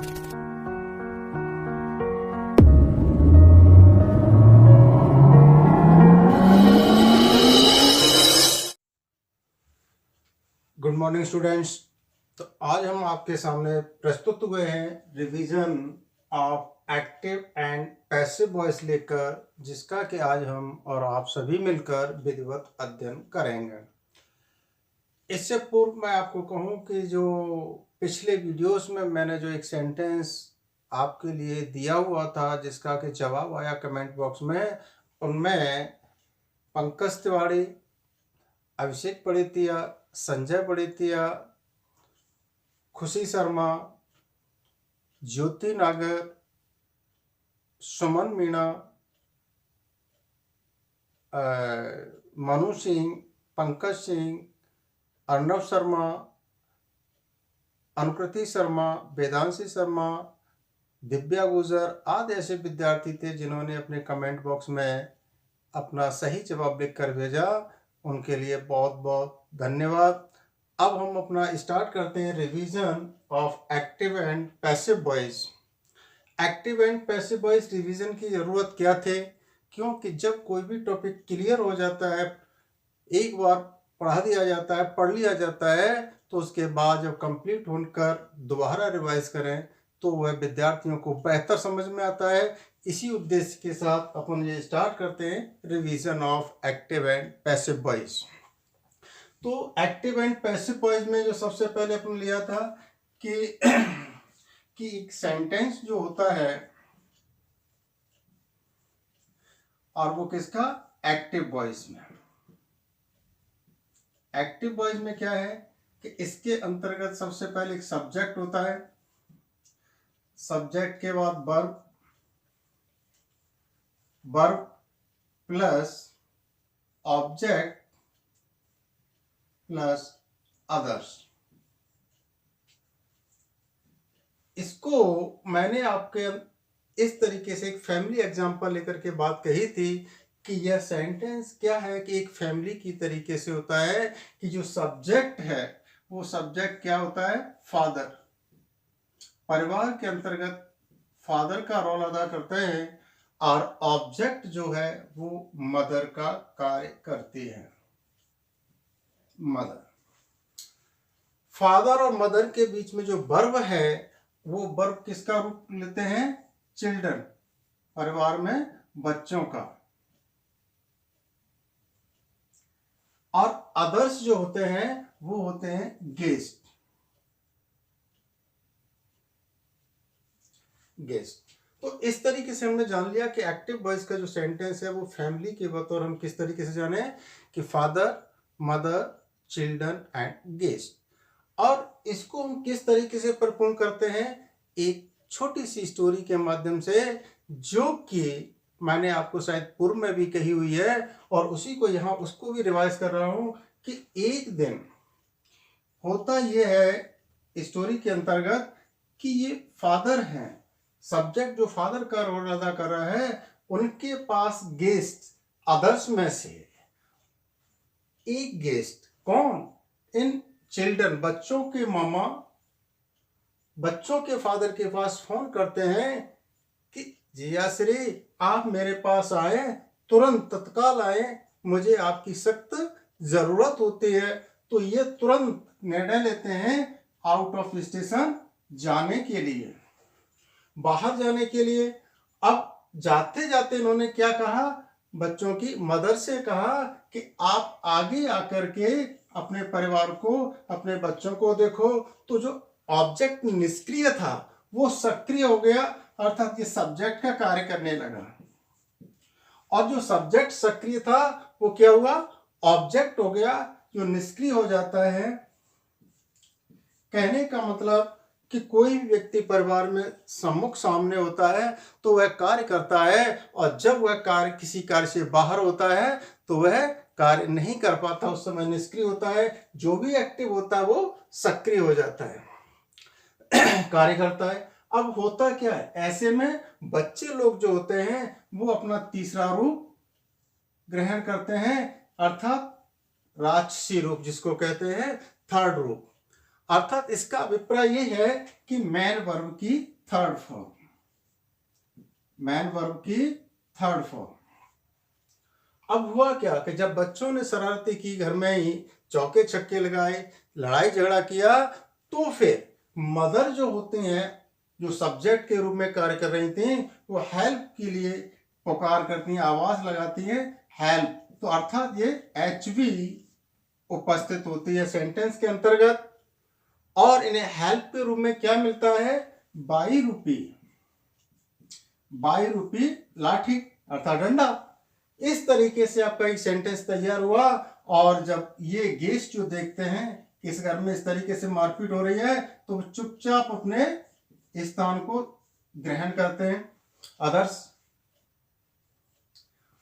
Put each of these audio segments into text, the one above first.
Good morning students. तो आज हम आपके सामने प्रस्तुत हुए हैं revision of active and passive voice लेकर, जिसका कि आज हम और आप सभी मिलकर विधिवत अध्ययन करेंगे। इससे पूर्व मैं आपको कहूं कि जो पिछले वीडियोस में मैंने जो एक सेंटेंस आपके लिए दिया हुआ था, जिसका कि जवाब आया कमेंट बॉक्स में, उनमें पंकज तिवारी, अभिषेक पड़ितिया, संजय पड़ितिया, खुशी शर्मा, ज्योति नागर, सुमन मीणा, मनु सिंह, पंकज सिंह, अर्नव शर्मा, अनुकृति शर्मा, वेदांशी शर्मा, दिव्या गुजर आदि ऐसे विद्यार्थी थे जिन्होंने अपने कमेंट बॉक्स में अपना सही जवाब लिखकर भेजा। उनके लिए बहुत बहुत धन्यवाद। अब हम अपना स्टार्ट करते हैं revision of active and passive voice. Active and passive voice revision की ज़रूरत क्या थे? क्योंकि जब कोई भी टॉपिक क्लियर हो जाता है, एक बार पढ़ा दिया जाता है, पढ़ लिया जाता है, तो उसके बाद जब कंप्लीट होकर दोबारा रिवाइज करें तो वह विद्यार्थियों को बेहतर समझ में आता है। इसी उद्देश्य के साथ अपन ये स्टार्ट करते हैं revision of active and passive voice. तो एक्टिव एंड पैसिव वॉइस में जो सबसे पहले अपन लिया था कि कि एक सेंटेंस जो होता है, और वो किसका? एक्टिव वॉइस में। एक्टिव वॉइस में क्या है कि इसके अंतर्गत सबसे पहले एक सब्जेक्ट होता है, सब्जेक्ट के बाद verb, verb plus object plus others. इसको मैंने आपके इस तरीके से एक फैमिली एग्जांपल लेकर के बात कही थी कि यह सेंटेंस क्या है कि एक फैमिली की तरीके से होता है कि जो सब्जेक्ट है वो सब्जेक्ट क्या होता है? फादर। परिवार के अंतर्गत फादर का रोल अदा करते हैं और ऑब्जेक्ट जो है वो मदर का कार्य करती है, मदर। फादर और मदर के बीच में जो वर्ब है वो वर्ब किसका रूप लेते हैं? चिल्ड्रन, परिवार में बच्चों का। और अदर्स जो होते हैं वो होते हैं गेस्ट, गेस्ट। तो इस तरीके से हमने जान लिया कि एक्टिव वॉइस का जो सेंटेंस है वो फैमिली के बतौर हम किस तरीके से जाने कि father, mother, children and guest. और इसको हम किस तरीके से परफॉर्म करते हैं? एक छोटी सी स्टोरी के माध्यम से, जो कि मैंने आपको शायद पूर्व में भी कही हुई है और उसी को यहाँ उसको भी रिवाइज कर रहा हूँ कि एक दिन होता यह है स्टोरी के अंतर्गत कि ये फादर हैं, सब्जेक्ट जो फादर का रोल अदा कर रहा है, उनके पास गेस्ट अदर्स में से एक गेस्ट, कौन? इन चिल्ड्रन, बच्चों के मामा बच्चों के फादर के पास फोन करते हैं कि जिया श्री आप मेरे पास आए, तुरंत तत्काल आए, मुझे आपकी सख्त जरूरत होती है। तो ये तुरंत निर्णय लेते हैं आउट ऑफ स्टेशन जाने के लिए, बाहर जाने के लिए। अब जाते जाते इन्होंने क्या कहा? बच्चों की मदर से कहा कि आप आगे आकर के अपने परिवार को, अपने बच्चों को देखो। तो जो ऑब्जेक्ट निष्क्रिय था वो सक्रिय हो गया, अर्थात ये सब्जेक्ट का कार्य करने लगा। और जो सब्जेक्ट सक्रिय था वो क्या हुआ? ऑब्जेक्ट हो गया, जो निष्क्रिय हो जाता है। कहने का मतलब कि कोई भी व्यक्ति परिवार में सम्मुख सामने होता है तो वह कार्य करता है, और जब वह कार्य किसी कार्य से बाहर होता है तो वह कार्य नहीं कर पाता, उस समय निष्क्रिय होता है। जो भी एक्टिव होता है वो सक्रिय हो जाता है, कार्य करता है। अब होता क्या है, ऐसे में बच्चे लोग जो होते हैं वो अपना तीसरा रूप ग्रहण करते हैं, अर्थात राजसी रूप, जिसको कहते हैं थर्ड रूप। अर्थात इसका अभिप्राय ये है कि मैन वर्ब की थर्ड फॉर्म, मैन वर्ब की थर्ड फॉर्म। अब हुआ क्या कि जब बच्चों ने शरारती की, घर में ही चौके छक्के लगाए, लड़ाई झगड़ा किया, तो फिर मदर जो होती हैं, जो सब्जेक्ट के रूप में कार्य कर रही थी, वो हेल्प के लिए पुकार करती हैं, आवाज लगाती हैं हेल्प। तो अर्थात ये HV उपस्थित होती है सेंटेंस के अंतर्गत, और इन्हें हेल्प के रूप में क्या मिलता है, बाई रूपी, बाई रूपी लाठी अर्थात डंडा। इस तरीके से आपका एक सेंटेंस तैयार हुआ। और जब ये गेस्ट जो देखते हैं कि इस घर में इस तरीके से मारपीट हो रही है, तो चुपचाप अपने स्थान को ग्रहण करते हैं अदर्स,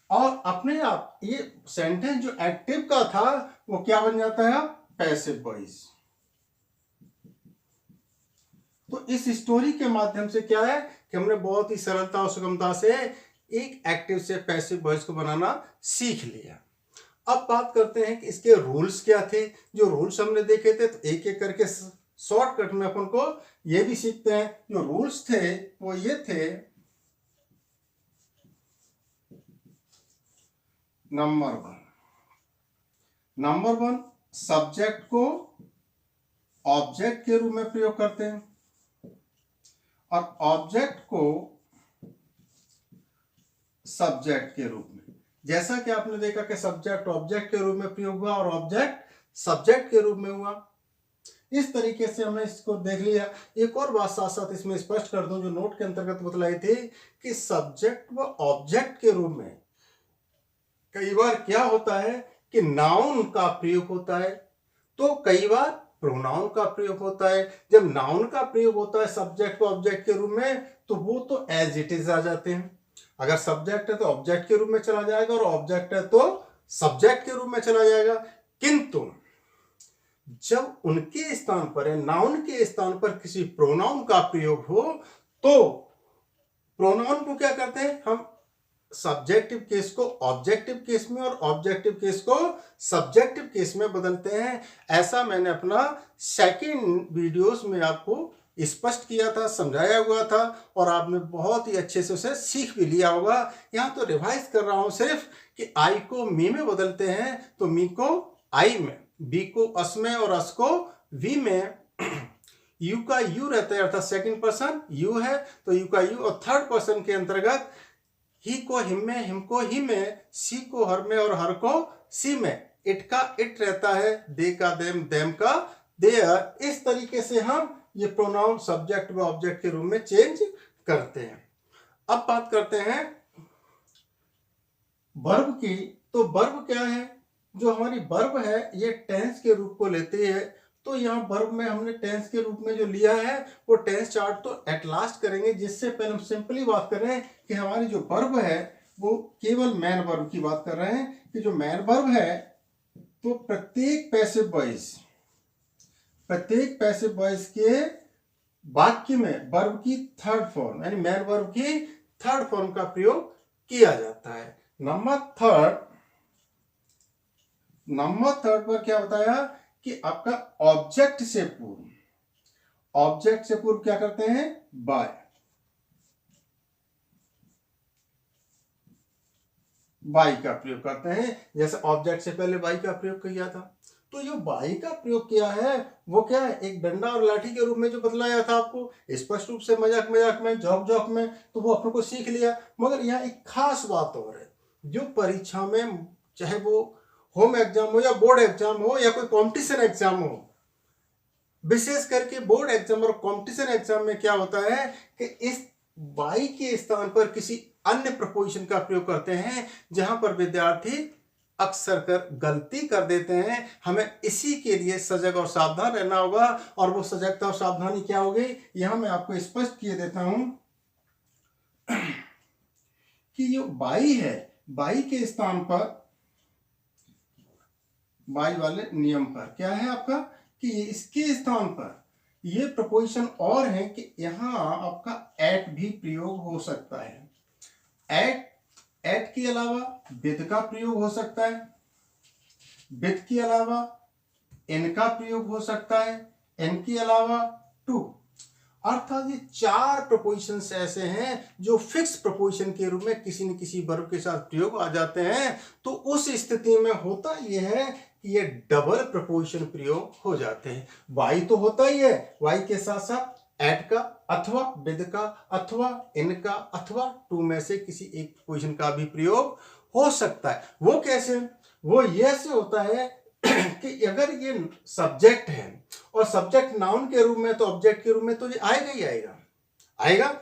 और अपने आप ये सेंटेंस जो एक्टिव का था वो क्या बन जाता है, पैसिव वॉइस। तो इस स्टोरी के माध्यम से क्या है कि हमने बहुत ही सरलता और सुगमता से एक एक्टिव से पैसिव वॉइस को बनाना सीख लिया। अब बात करते हैं कि इसके रूल्स क्या थे। जो रूल्स हमने देखे थे, तो एक एक करके शॉर्टकट में अपन को ये भी सीखते हैं। जो रूल्स थे वो ये थे, नंबर वन सब्जेक्ट को ऑब्जेक्ट के रूप में प्रयोग करते हैं, और ऑब्जेक्ट को सब्जेक्ट के रूप में। जैसा कि आपने देखा कि सब्जेक्ट ऑब्जेक्ट के रूप में प्रयोग हुआ और ऑब्जेक्ट सब्जेक्ट के रूप में हुआ। इस तरीके से हमने इसको देख लिया। एक और बात साथ साथ इसमें स्पष्ट कर दूं, जो नोट के अंतर्गत बतलाई थी कि सब्जेक्ट व ऑब्जेक्ट के रूप में कई बार क्या होता है कि नाउन का प्रयोग होता है, तो कई बार प्रोनाउन का प्रयोग होता है। जब नाउन का प्रयोग होता है सब्जेक्ट व ऑब्जेक्ट के रूप में, तो वो तो एज इट इज आ जाते हैं। अगर सब्जेक्ट है तो ऑब्जेक्ट के रूप में चला जाएगा, और ऑब्जेक्ट है तो सब्जेक्ट के रूप में चला जाएगा। किंतु जब उनके स्थान पर है, नाउन के स्थान पर किसी प्रोनाउन का प्रयोग हो, तो प्रोनाउन को क्या करते हैं हम, सब्जेक्टिव केस को ऑब्जेक्टिव केस में और ऑब्जेक्टिव केस को सब्जेक्टिव केस में बदलते हैं। ऐसा मैंने अपना सेकंड वीडियोस में आपको स्पष्ट किया था, समझाया हुआ था, और आपने बहुत ही अच्छे से उसे सीख भी लिया होगा। यहाँ तो रिवाइज कर रहा हूं सिर्फ कि आई को मी में बदलते हैं, तो मी को आई में, बी को अस में और अस को वी में, यू का यू रहता है अर्थात सेकंड पर्सन यू है, तो यू का यू, और थर्ड पर्सन के अंतर्गत ही को हिम में, हिम को ही में, सी को हर में और हर को सी में, इट का इट रहता है, दे का देम, देम का देयर। इस तरीके से हम ये प्रोनाउन सब्जेक्ट व ऑब्जेक्ट के रूप में चेंज करते हैं। अब बात करते हैं वर्ब की। तो वर्ब क्या है, जो हमारी वर्ब है ये टेंस के रूप को लेती है। तो यहाँ वर्ब में हमने टेंस के रूप में जो लिया है वो टेंस चार्ट तो एट लास्ट करेंगे। जिससे पहले हम सिंपली बात करें कि हमारी जो वर्ब है वो केवल मैन वर्ब की बात कर रहे हैं, कि जो मैन वर्ब है तो प्रत्येक पैसिव वॉइस के वाक्य में वर्ब की थर्ड फॉर्म यानी मैन वर्ब की थर्ड फॉर्म का प्रयोग किया जाता है। नंबर थर्ड पर क्या बताया कि आपका ऑब्जेक्ट से पूर्व क्या करते हैं, बाई का प्रयोग करते हैं। जैसे ऑब्जेक्ट से पहले बाई का प्रयोग किया था, तो जो बाई का प्रयोग किया है वो क्या है, एक डंडा और लाठी के रूप में जो बतलाया था आपको स्पष्ट रूप से, मजाक में, जोक में, तो वो अपने को सीख लिया। मगर यहाँ एक खास बात और है, जो परीक्षा में चाहे वो होम एग्जाम हो या बोर्ड एग्जाम हो या कोई कॉम्पिटिशन एग्जाम हो, विशेष करके बोर्ड एग्जाम और कॉम्पिटिशन एग्जाम में क्या होता है कि इस बाई के स्थान पर किसी अन्य प्रपोजिशन का प्रयोग करते हैं, जहां पर विद्यार्थी अक्सर कर गलती कर देते हैं। हमें इसी के लिए सजग और सावधान रहना होगा। और वो सजगता और सावधानी क्या होगी, यहां मैं आपको स्पष्ट किए देता हूं कि जो बाई है, बाई के स्थान पर, बाई वाले नियम पर क्या है आपका कि इसके स्थान पर ये प्रपोजिशन और है कि यहां आपका एट भी प्रयोग हो सकता है। एट के अलावा विद का प्रयोग हो सकता है, विद के अलावा इन का प्रयोग हो सकता है, एन के अलावा टू, अर्थात ये 4 प्रपोजिशंस ऐसे हैं जो फिक्स प्रपोजिशन के रूप में किसी न किसी वर्ब के साथ प्रयोग आ जाते हैं। तो उस स्थिति में होता यह है कि ये डबल प्रपोजिशन प्रयोग हो जाते हैं। वाई तो होता ही है, वाई के साथ साथ एट का अथवा विद का अथवा इन का अथवा टू में से किसी एक प्रपोजिशन का भी प्रयोग हो सकता है। वो कैसे? वो ये से होता है कि अगर ये सब्जेक्ट है और सब्जेक्ट नाउन के रूप में, तो ऑब्जेक्ट के रूप में तो ये आएगा ही आएगा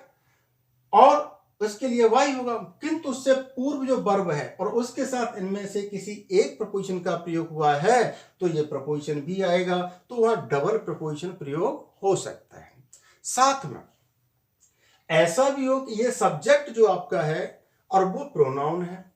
और उसके लिए वाई होगा, किंतु उससे पूर्व जो वर्ब है और उसके साथ इनमें से किसी एक प्रपोजिशन का प्रयोग हुआ है तो ये प्रपोजिशन भी आएगा, तो वहां डबल प्रपोजिशन प्रयोग हो सकता है। साथ में ऐसा भी हो कि ये सब्जेक्ट जो आपका है और वो प्रोनाउन है,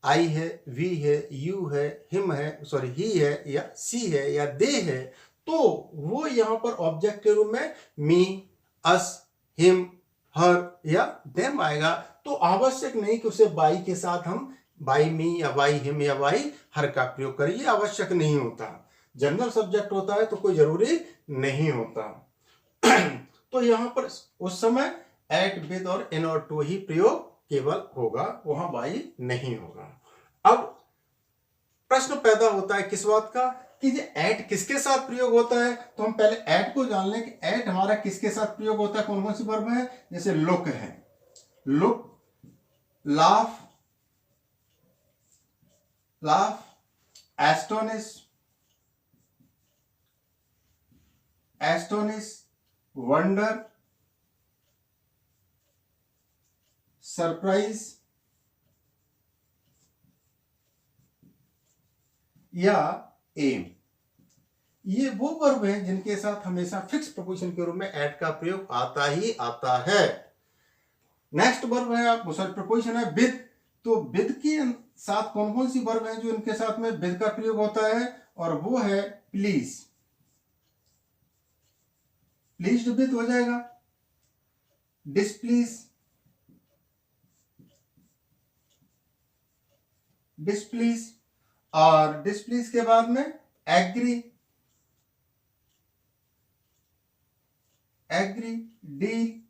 आई है, वी है, यू है, हिम है, सॉरी ही है या सी है या दे है, तो वो यहां पर ऑब्जेक्ट के रूप में मी, अस, हिम, हर या देम आएगा। तो आवश्यक नहीं कि उसे बाई के साथ हम बाई मी या बाई हिम या बाई हर का प्रयोग करें, ये आवश्यक नहीं होता। जनरल सब्जेक्ट होता है तो कोई जरूरी नहीं होता। तो यहां पर उस समय एट, विद और इन और टू ही प्रयोग केवल होगा, वहां बाई नहीं होगा। अब प्रश्न पैदा होता है किस बात का कि ये एट किसके साथ प्रयोग होता है। तो हम पहले एट को जान लें कि एट हमारा किसके साथ प्रयोग होता है, कौन कौन सी वर्ब है। जैसे लुक है, look, laugh, laugh, astonish, astonish, wonder, surprise या एम। ये वो वर्ब है जिनके साथ हमेशा फिक्स प्रपोजिशन के रूप में एट का प्रयोग आता ही आता है। नेक्स्ट वर्ब है आप सॉरी प्रपोजिशन है विद। तो विद के साथ कौन कौन सी वर्ब है जो इनके साथ में विद का प्रयोग होता है, और वो है प्लीज, प्लीज्ड विद हो जाएगा, डिस्प्लीज, डिस्प्लीज, और डिस्प्लीज के बाद में एग्री, एग्री, डील।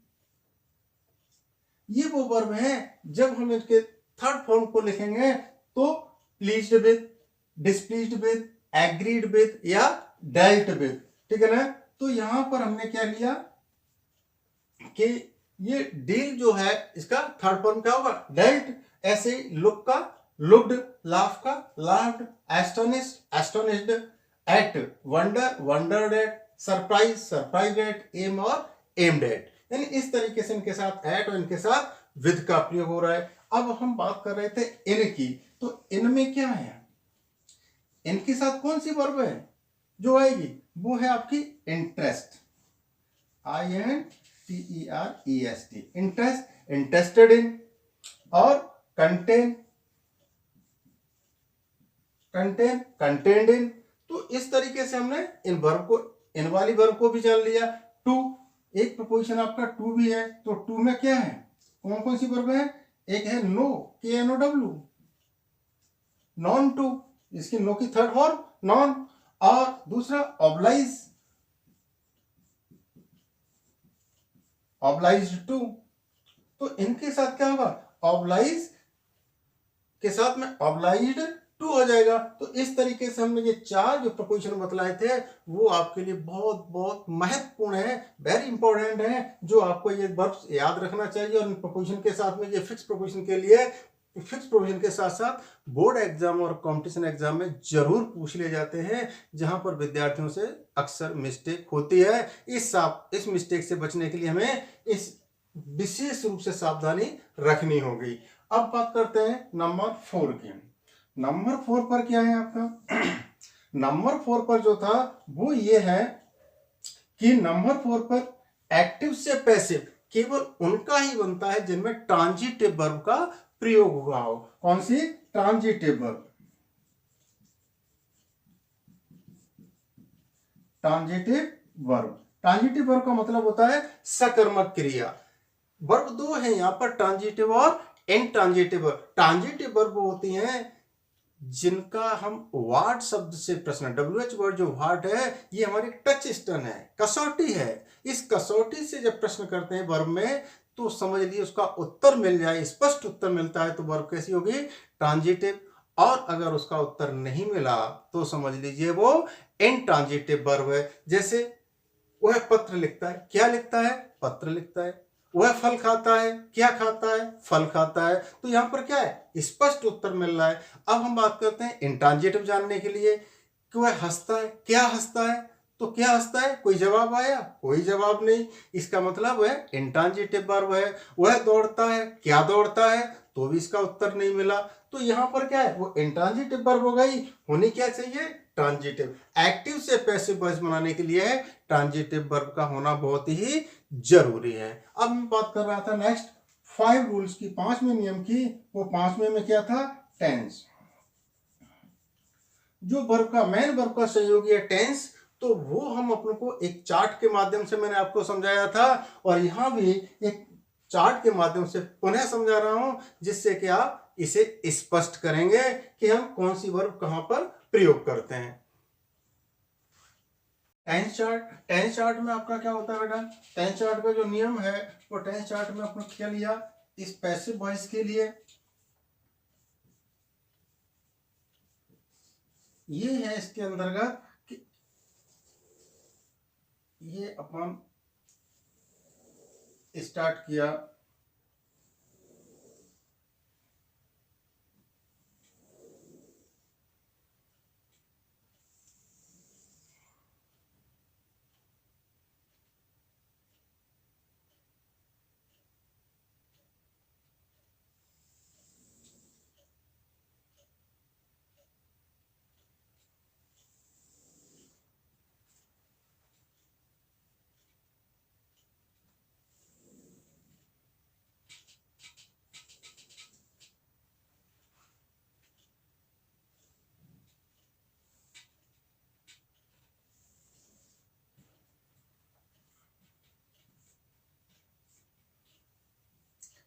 ये वो वर्ब हैं जब हम इनके थर्ड फॉर्म को लिखेंगे तो pleased with, displeased with, agreed with या डेल्ट विद, ठीक है ना। तो यहां पर हमने क्या लिया कि ये डील जो है इसका थर्ड फॉर्म क्या होगा, डेल्ट। ऐसे लुक का लुक्ड, लाफ का laughed, astonished, astonished, at, wonder, wondered at, surprise, surprise at, aim और एम्ड एट। यानी इस तरीके से इनके साथ एट और इनके साथ विद का प्रयोग हो रहा है। अब हम बात कर रहे थे इन की, तो इनमें क्या है, इनके साथ कौन सी वर्ब है जो आएगी, वो है आपकी interest, INTEREST, interest, interested in, और कंटेन, कंटेन, कंटेन्ड इन। तो इस तरीके से हमने इन वर्ब को, इन वाली वर्ब को भी जान लिया। टू, एक प्रपोजिशन आपका टू भी है, तो टू में क्या है, कौन कौन सी वर्ब है, एक है नो, KNOW, नॉन टू, इसकी नो की थर्ड फॉर्म नॉन, और दूसरा ऑब्लाइज, ऑब्लाइज्ड टू। तो इनके साथ क्या होगा, ऑब्लाइज के साथ में ऑब्लाइज्ड टू हो जाएगा। तो इस तरीके से हमने ये चार जो प्रपोजिशन बतलाए थे वो आपके लिए बहुत बहुत महत्वपूर्ण है, वेरी इंपॉर्टेंट है, जो आपको ये वर्ब्स याद रखना चाहिए। और इन प्रपोजिशन के साथ में ये फिक्स प्रपोजिशन के लिए, फिक्स प्रोविजन के साथ साथ बोर्ड एग्जाम और कंपटीशन एग्जाम में जरूर पूछ लिए जाते हैं, जहां पर विद्यार्थियों से अक्सर मिस्टेक होती है। इस मिस्टेक से बचने के लिए हमें इस विशेष रूप से सावधानी रखनी होगी। अब बात करते हैं नंबर 4 की। नंबर 4 पर क्या है आपका नंबर 4 पर जो था वो ये है कि नंबर 4 पर एक्टिव से पैसिव केवल उनका ही बनता है जिनमें ट्रांजिटिव वर्ब का प्रयोग हुआ हो। कौन सी, transitive verb, transitive verb. Transitive verb का मतलब होता है सकर्मक क्रिया। वर्ब दो है यहां पर, ट्रांजिटिव और इनट्रांजिटिव वर्ब। ट्रांजिटिव वर्ब होती हैं जिनका हम वाट शब्द से प्रश्न, WH वर्ड जो वाट है ये हमारी टच स्टोन है, कसौटी है। इस कसौटी से जब प्रश्न करते हैं वर्ब में तो समझ लीजिए उसका उत्तर मिल जाए, स्पष्ट उत्तर मिलता है तो वर्ब कैसी होगी, ट्रांजिटिव। और अगर उसका उत्तर नहीं मिला तो समझ लीजिए वो इनट्रांजिटिव वर्ब है। जैसे वह पत्र लिखता है, क्या लिखता है, पत्र लिखता है। वह फल खाता है, क्या खाता है, फल खाता है। तो यहां पर क्या है, स्पष्ट उत्तर मिल रहा है। अब हम बात करते हैं इंट्रांजिटिव जानने के लिए कि वह हंसता है, क्या हंसता है, तो क्या हंसता है, कोई जवाब आया, कोई जवाब नहीं। इसका मतलब वह इंट्रांजिटिव वर्ब है। वह दौड़ता है, क्या दौड़ता है, तो भी इसका उत्तर नहीं मिला। तो यहां पर क्या है, वो इंट्रांजिटिव वर्ब हो गई, होनी क्या चाहिए, ट्रांजिटिव। एक्टिव से पैसिव वॉइस बनाने के लिए ट्रांजिटिव वर्ब का होना बहुत ही जरूरी है। अब मैं बात कर रहा था नेक्स्ट 5 रूल्स की, 5वें नियम की। वो 5वें में क्या था, टेंस। जो वर्ब का मेन वर्ब का सहयोगी है टेंस, तो वो हम अपने को एक चार्ट के माध्यम से मैंने आपको समझाया था, और यहां भी एक चार्ट के माध्यम से पुनः समझा रहा हूं, जिससे कि आप इसे स्पष्ट करेंगे कि हम कौन सी वर्ब कहां पर प्रयोग करते हैं। टेंस चार्ट में आपका क्या होता है बेटा, टेंस चार्ट का जो नियम है वो टेंस चार्ट में आपने क्या लिया, इस पैसिव वॉइस के लिए ये है इसके अंतर्गत कि ये अपन स्टार्ट किया,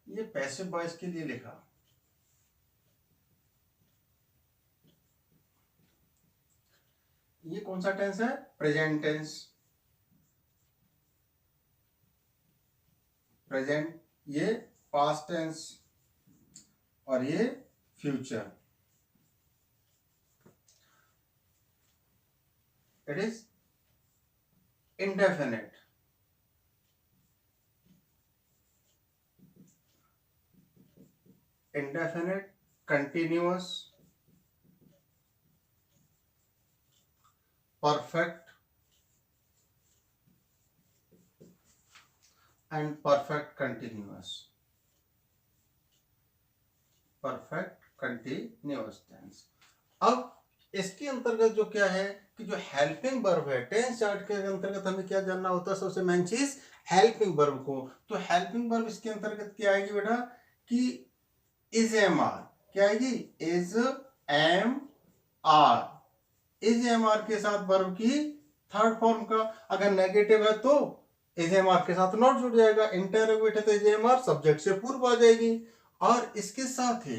ये पैसिव वॉइस के लिए लिखा। ये कौन सा टेंस है, प्रेजेंट टेंस, प्रेजेंट, ये पास्ट टेंस, और ये future. It is indefinite, indefinite, continuous, perfect and perfect continuous, perfect continuous tense. अब इसके अंतर्गत जो क्या है कि जो हेल्पिंग वर्ब है, टेंस चार्ट के अंतर्गत हमें क्या जानना होता है, सबसे मेन चीज हेल्पिंग वर्ब को। तो हेल्पिंग वर्ब इसके अंतर्गत क्या आएगी बेटा कि इज एम आर, क्या आएगी, is am are, is am are के साथ वर्ब की थर्ड फॉर्म का, अगर नेगेटिव है तो इज एम आर के साथ नॉट जुड़ जाएगा, इंटरोगेट है तो इज एम आर सब्जेक्ट से पूर्व आ जाएगी। और इसके साथ ही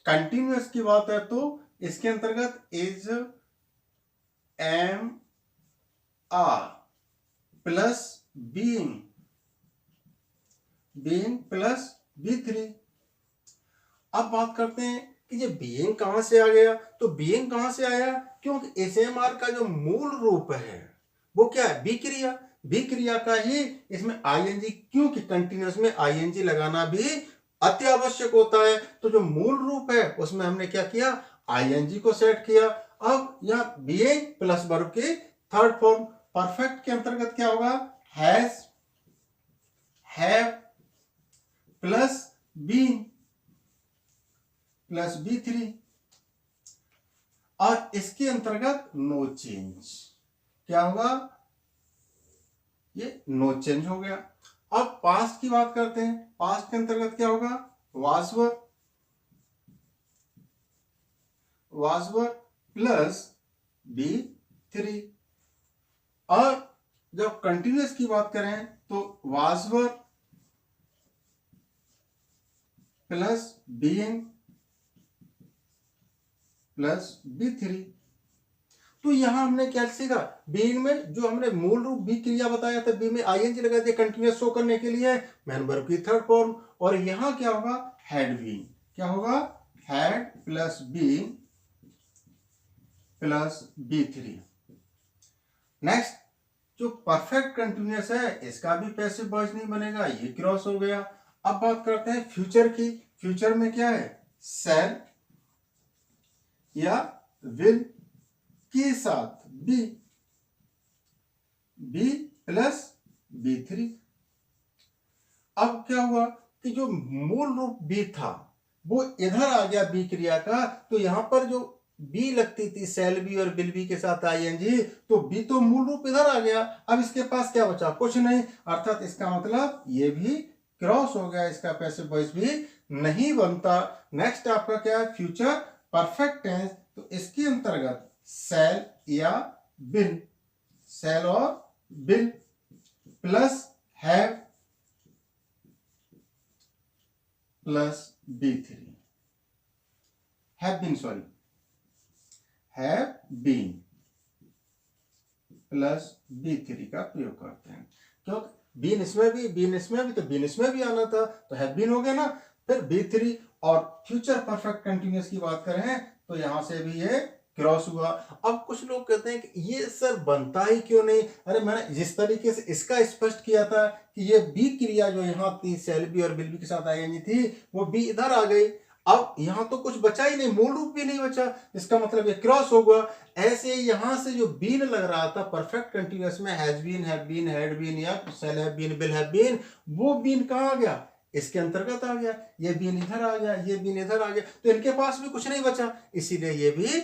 कंटिन्यूअस की बात है तो इसके अंतर्गत is am are plus being, being plus B3। अब बात करते हैं कि ये बीइंग कहां से आ गया, तो बीइंग कहां से आया, क्योंकि एसएमआर का जो मूल रूप है वो क्या है, बी क्रिया, बी क्रिया का ही इसमें आईएनजी, क्योंकि कंटिन्यूअस में आईएनजी लगाना भी अति आवश्यक होता है। तो जो मूल रूप है उसमें हमने क्या किया, आईएनजी को सेट किया। अब यहाँ बीइंग प्लस वर्ब की थर्ड फॉर्म, परफेक्ट के अंतर्गत क्या होगा, has, have plus being plus B3, और इसके अंतर्गत नो चेंज, क्या होगा, ये नो चेंज हो गया। अब पास्ट की बात करते हैं, पास्ट के अंतर्गत क्या होगा, was were, was were plus B3। और जब कंटिन्यूअस की बात करें तो was were plus being plus B3। तो यहां हमने क्या सीखा, बीइंग में जो हमने मूल रूप बी क्रिया बताया था, बी में आईएनजी लगा दिया कंटिन्यूअस शो करने के लिए, मैन वर्ब की थर्ड फॉर्म। और यहां क्या होगा, हैड बीन, क्या होगा, had plus been plus B3। Next, जो परफेक्ट कंटिन्यूअस है इसका भी पैसिव वॉइस नहीं बनेगा, ये क्रॉस हो गया। अब बात करते हैं फ्यूचर की। फ्यूचर में क्या है, शैल या विल के साथ बी, बी प्लस B3। अब क्या हुआ कि जो मूल रूप बी था वो इधर आ गया बी क्रिया का, तो यहां पर जो बी लगती थी सेल बी और बिल बी के साथ आईएनजी, तो बी तो मूल रूप इधर आ गया, अब इसके पास क्या बचा, कुछ नहीं, अर्थात इसका मतलब ये भी क्रॉस हो गया, इसका पैसिव वॉइस भी नहीं बनता। नेक्स्ट आपका क्या है, फ्यूचर परफेक्ट टेंस, तो इसके अंतर्गत सेल या बिल, सेल और will plus have plus B3, have been, sorry, have been plus B3 का प्रयोग करते हैं, क्योंकि बीन इसमें भी, बीन इसमें भी, तो बीन इसमें भी आना था, तो हैव बीन हो गया ना। फिर B3 और फ्यूचर परफेक्ट कंटिन्यूअस की बात करें तो यहां से भी ये क्रॉस हुआ। अब कुछ लोग कहते हैं कि ये सर बनता ही क्यों नहीं, अरे मैंने जिस तरीके से इसका स्पष्ट किया था कि ये बी क्रिया जो यहाँ थी सेल बी और बिल बी के साथ आईएनजी थी, वो बी इधर आ गई, अब यहां तो कुछ बचा ही नहीं, मूल रूप भी नहीं बचा, इसका मतलब ये क्रॉस होगा। ऐसे यहां से जो बीन लग रहा था परफेक्ट कंटिन्यूअस में, has been, have been, had been या shall have been, will have been, वो बीन कहां आ गया, इसके अंतर्गत आ गया, ये बीन इधर आ गया, ये बीन इधर आ गया, तो इनके पास भी कुछ नहीं बचा, इसीलिए ये भी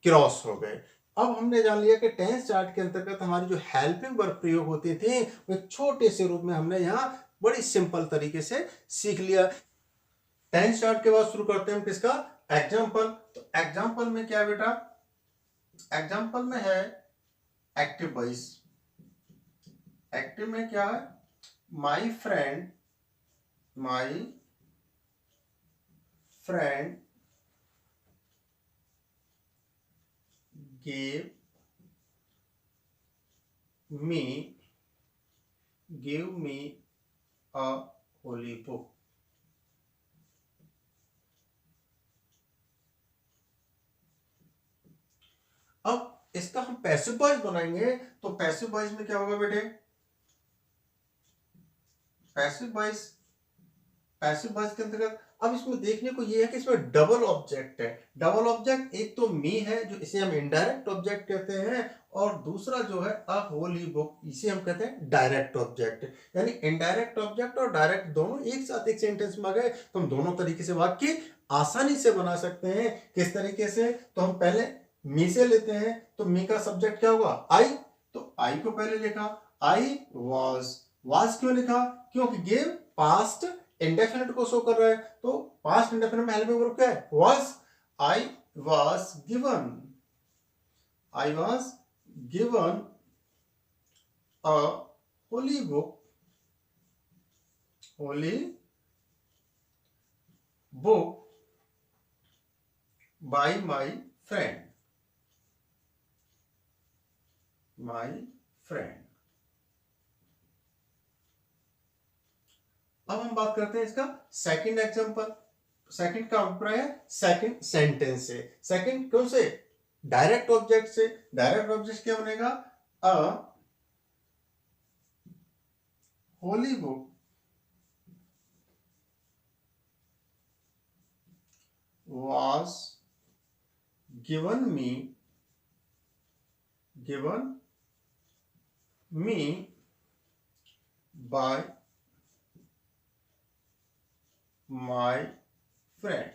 क्रॉस हो गए। अब हमने जान लिया कि टेंस चार्ट के अंतर्गत हमारी जो हेल्पिंग वर्ब प्रयोग होती थी वो एक छोटे से रूप में हमने यहाँ बड़ी सिंपल तरीके से सीख लिया। टेंस चार्ट के बाद शुरू करते हैं किसका, एग्जाम्पल। तो एग्जाम्पल में क्या है बेटा, एग्जाम्पल में है एक्टिव वॉइस। एक्टिव में क्या है, my friend, my friend gave me a holy book। अब इसका हम पैसिव वॉइस बनाएंगे, तो पैसिव वॉइस में क्या होगा बेटे, पैसिव वॉइस, पैसिव वॉइस के अंतर्गत अब इसमें देखने को ये है कि इसमें डबल ऑब्जेक्ट है। डबल ऑब्जेक्ट, एक तो मी है जो इसे हम इनडायरेक्ट ऑब्जेक्ट कहते हैं, और दूसरा जो है अ होली बुक, इसे हम कहते हैं डायरेक्ट ऑब्जेक्ट। यानी इनडायरेक्ट ऑब्जेक्ट और डायरेक्ट दोनों एक साथ एक सेंटेंस में आ गए, तो हम दोनों तरीके से वाक्य आसानी से बना सकते हैं। किस तरीके से, तो हम पहले मी से लेते हैं, तो मी का सब्जेक्ट क्या होगा, आई, तो आई को पहले लिखा, आई वाज क्यों लिखा, क्योंकि गिव पास्ट इंडेफिनिट को शो कर रहा है, तो पास्ट इंडेफिनिट में हेल्पिंग वर्ब क्या है, was. I was given, I was given a holy book, Holi book by my friend, my friend. अब हम बात करते हैं इसका सेकंड एग्जांपल। सेकंड का अभिप्राय है सेकंड सेंटेंस से। सेकंड कौन से, डायरेक्ट ऑब्जेक्ट से। डायरेक्ट ऑब्जेक्ट क्या बनेगा, a holy book was given me by my friend।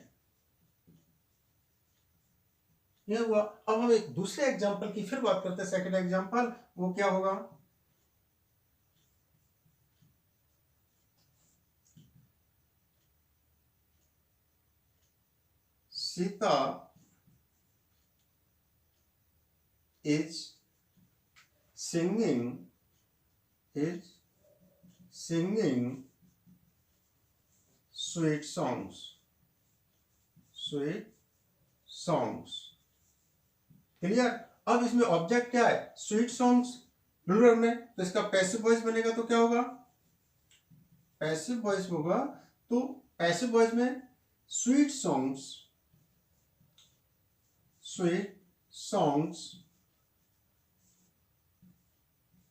ये हुआ। अब हम एक दूसरे एग्जांपल की फिर बात करते हैं, सेकंड एग्जांपल, वो क्या होगा, Sita is singing sweet songs, clear. अब इसमें ऑब्जेक्ट क्या है, स्वीट सॉन्ग्स प्लूरल में, तो इसका पैसिव वॉइस बनेगा तो क्या होगा, पैसिव वॉइस होगा। तो पैसिव वॉइस में sweet songs, sweet songs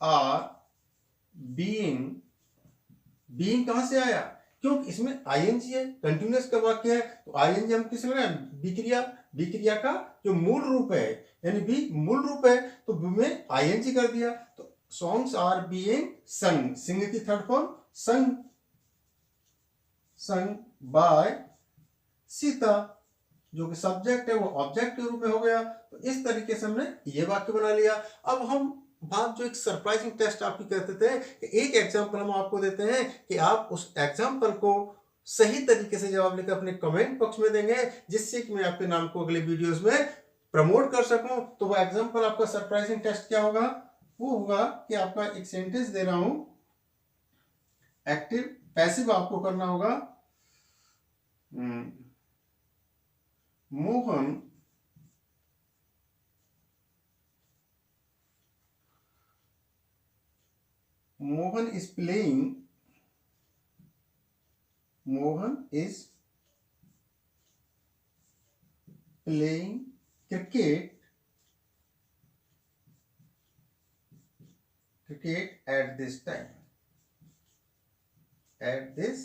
are being, being कहां से आया, क्योंकि इसमें आईएनजी है, कंटिन्यूअस का वाक्य है, तो आईएनजी हम किस लगाए, विक्रिया, विक्रिया का जो मूल रूप है, यानी बी मूल रूप है, तो बी में आईएनजी कर दिया। तो सॉन्ग्स आर बीइंग संग, सिंग की थर्ड फॉर्म संग, संग बाय सीता, जो कि सब्जेक्ट है वो ऑब्जेक्ट के रूप में हो गया। तो इस तरीके से हमने ये वाक्य बना लिया। अब हम बात जो एक सरप्राइजिंग टेस्ट आपकी कहते थे कि एक एग्जांपल हम आपको देते हैं कि आप उस एग्जांपल को सही तरीके से जवाब लिखकर अपने कमेंट बॉक्स में देंगे, जिससे कि मैं आपके नाम को अगले वीडियोस में प्रमोट कर सकूं। तो वो एग्जांपल आपका सरप्राइजिंग टेस्ट क्या होगा, वो होगा कि आपका एक सेंटेंस दे रहा हूं, एक्टिव पैसिव आपको करना होगा, Mohan is playing, Mohan is playing cricket at this time, at this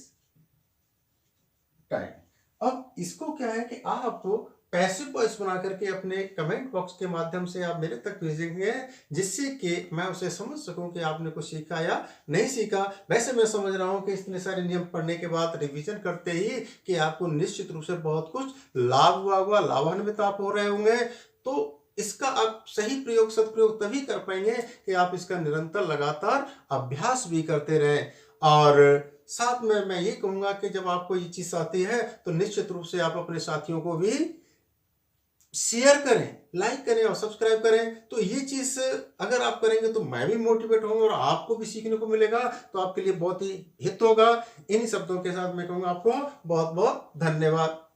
time। अब इसको क्या है कि आप पैसिव वॉइस बना करके अपने कमेंट बॉक्स के माध्यम से आप मेरे तक भेजेंगे, जिससे कि मैं उसे समझ सकूं कि आपने कुछ सीखा या नहीं सीखा। वैसे मैं समझ रहा हूं कि इतने सारे नियम पढ़ने के बाद रिवीजन करते ही कि आपको निश्चित रूप से बहुत कुछ लाभ हुआ होगा, लाभान्वित आप हो रहे होंगे। तो इसका आप सही प्रयोग सदप्रयोग तभी कर पाएंगे कि आप इसका निरंतर लगातार अभ्यास भी करते रहें। और साथ में मैं ये कहूंगा कि जब आपको ये चीज आती है तो निश्चित रूप से आप अपने साथियों को भी शेयर करें, लाइक करें और सब्सक्राइब करें। तो ये चीज अगर आप करेंगे तो मैं भी मोटिवेट होऊंगा और आपको भी सीखने को मिलेगा, तो आपके लिए बहुत ही हित होगा। इन शब्दों के साथ मैं कहूंगा आपको बहुत बहुत धन्यवाद।